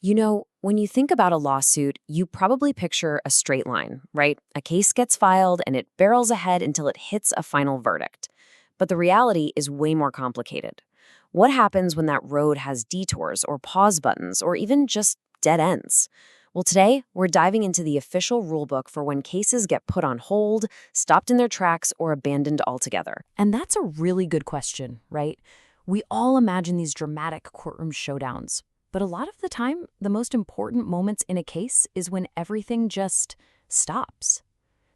When you think about a lawsuit, you probably picture a straight line, right? A case gets filed and it barrels ahead until it hits a final verdict. But the reality is way more complicated. What happens when that road has detours or pause buttons or even just dead ends? Well, today we're diving into the official rulebook for when cases get put on hold, stopped in their tracks, or abandoned altogether. And that's a really good question, right? We all imagine these dramatic courtroom showdowns. But a lot of the time, the most important moments in a case is when everything just stops.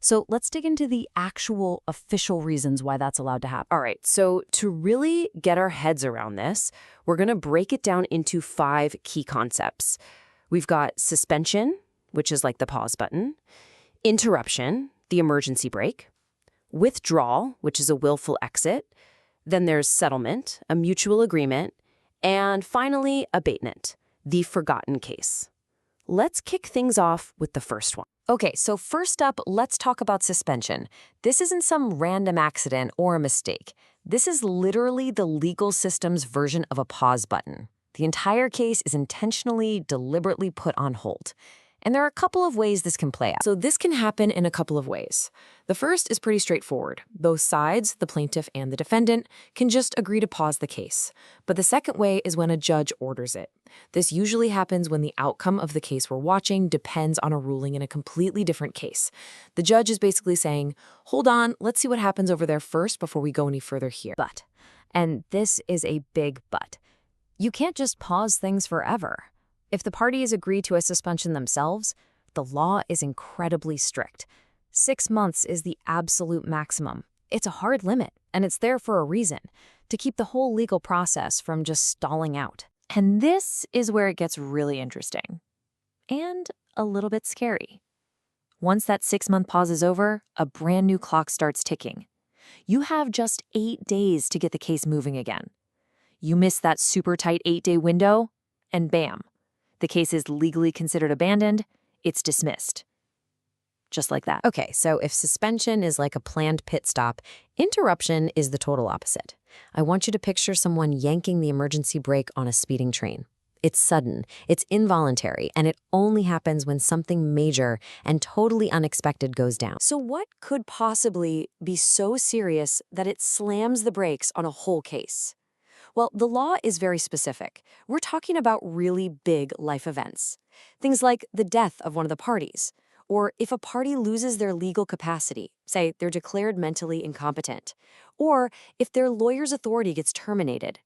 So let's dig into the actual official reasons why that's allowed to happen. All right, so to really get our heads around this, we're going to break it down into 5 key concepts. We've got suspension, which is like the pause button, interruption, the emergency brake, withdrawal, which is a willful exit, then there's settlement, a mutual agreement, and finally, abatement, the forgotten case. Let's kick things off with the first one. Okay, so first up, let's talk about suspension. This isn't some random accident or a mistake. This is literally the legal system's version of a pause button. The entire case is intentionally, deliberately put on hold. And there are a couple of ways this can play out. So this can happen in a couple of ways. The first is pretty straightforward. Both sides, the plaintiff and the defendant, can just agree to pause the case. But the second way is when a judge orders it. This usually happens when the outcome of the case we're watching depends on a ruling in a completely different case. The judge is basically saying, hold on, let's see what happens over there first before we go any further here. But, and this is a big but, you can't just pause things forever. If the parties agree to a suspension themselves, the law is incredibly strict. 6 months is the absolute maximum. It's a hard limit, and it's there for a reason, to keep the whole legal process from just stalling out. And this is where it gets really interesting. And a little bit scary. Once that 6-month pause is over, a brand new clock starts ticking. You have just 8 days to get the case moving again. You miss that super tight 8-day window, and bam. The case is legally considered abandoned, it's dismissed. Just like that. Okay, so if suspension is like a planned pit stop, interruption is the total opposite. I want you to picture someone yanking the emergency brake on a speeding train. It's sudden, it's involuntary, and it only happens when something major and totally unexpected goes down. So what could possibly be so serious that it slams the brakes on a whole case? Well, the law is very specific. We're talking about really big life events. Things like the death of one of the parties, or if a party loses their legal capacity, say they're declared mentally incompetent, or if their lawyer's authority gets terminated.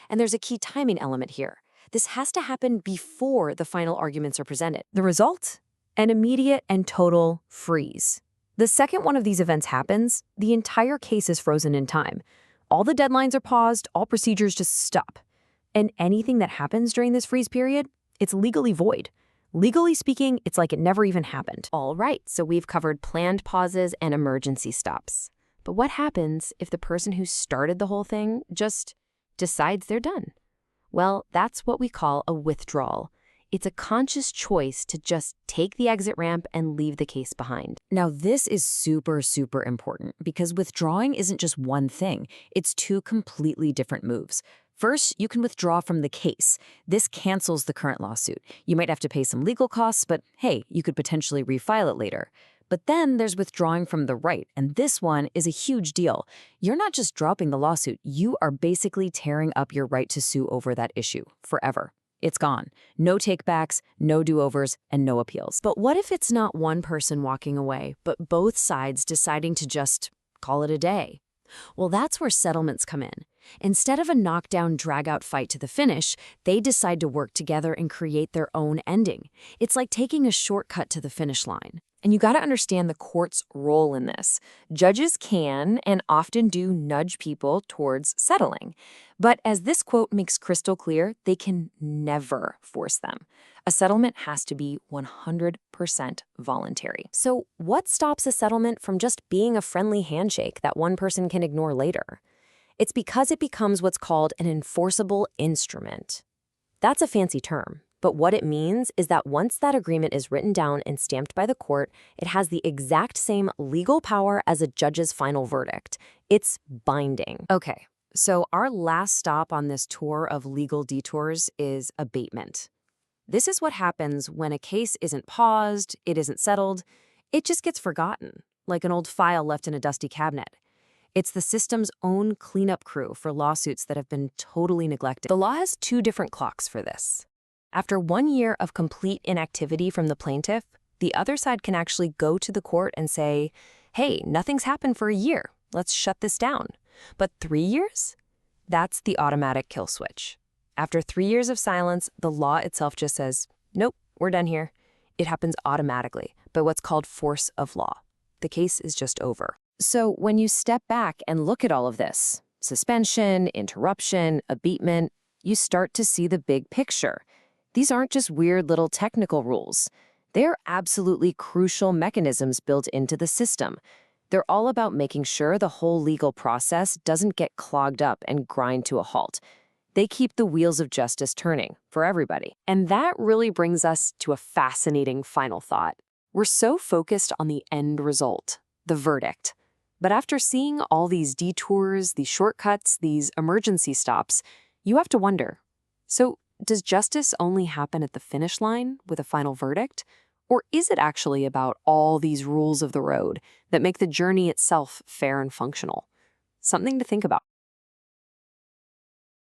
And there's a key timing element here. This has to happen before the final arguments are presented. The result? An immediate and total freeze. The second one of these events happens, the entire case is frozen in time. All the deadlines are paused, all procedures just stop. And anything that happens during this freeze period, it's legally void. Legally speaking, it's like it never even happened. All right, so we've covered planned pauses and emergency stops. But what happens if the person who started the whole thing just decides they're done? Well, that's what we call a withdrawal. It's a conscious choice to just take the exit ramp and leave the case behind. Now, this is super, super important because withdrawing isn't just one thing. It's 2 completely different moves. First, you can withdraw from the case. This cancels the current lawsuit. You might have to pay some legal costs, but hey, you could potentially refile it later. But then there's withdrawing from the right, and this one is a huge deal. You're not just dropping the lawsuit, you are basically tearing up your right to sue over that issue forever. It's gone. No takebacks, no do-overs, and no appeals. But what if it's not one person walking away, but both sides deciding to just call it a day? Well, that's where settlements come in. Instead of a knockdown, drag-out fight to the finish, they decide to work together and create their own ending. It's like taking a shortcut to the finish line. And you got to understand the court's role in this. Judges can and often do nudge people towards settling. But as this quote makes crystal clear, they can never force them. A settlement has to be 100% voluntary. So what stops a settlement from just being a friendly handshake that one person can ignore later? It's because it becomes what's called an enforceable instrument. That's a fancy term. But what it means is that once that agreement is written down and stamped by the court, it has the exact same legal power as a judge's final verdict. It's binding. Okay, so our last stop on this tour of legal detours is abatement. This is what happens when a case isn't paused, it isn't settled, it just gets forgotten, like an old file left in a dusty cabinet. It's the system's own cleanup crew for lawsuits that have been totally neglected. The law has two different clocks for this. After 1 year of complete inactivity from the plaintiff, the other side can actually go to the court and say, hey, nothing's happened for a year. Let's shut this down. But 3 years? That's the automatic kill switch. After 3 years of silence, the law itself just says, nope, we're done here. It happens automatically by what's called force of law. The case is just over. So when you step back and look at all of this, suspension, interruption, abatement, you start to see the big picture. These aren't just weird little technical rules. They're absolutely crucial mechanisms built into the system. They're all about making sure the whole legal process doesn't get clogged up and grind to a halt. They keep the wheels of justice turning for everybody. And that really brings us to a fascinating final thought. We're so focused on the end result, the verdict. But after seeing all these detours, these shortcuts, these emergency stops, you have to wonder, so does justice only happen at the finish line with a final verdict? Or is it actually about all these rules of the road that make the journey itself fair and functional? Something to think about.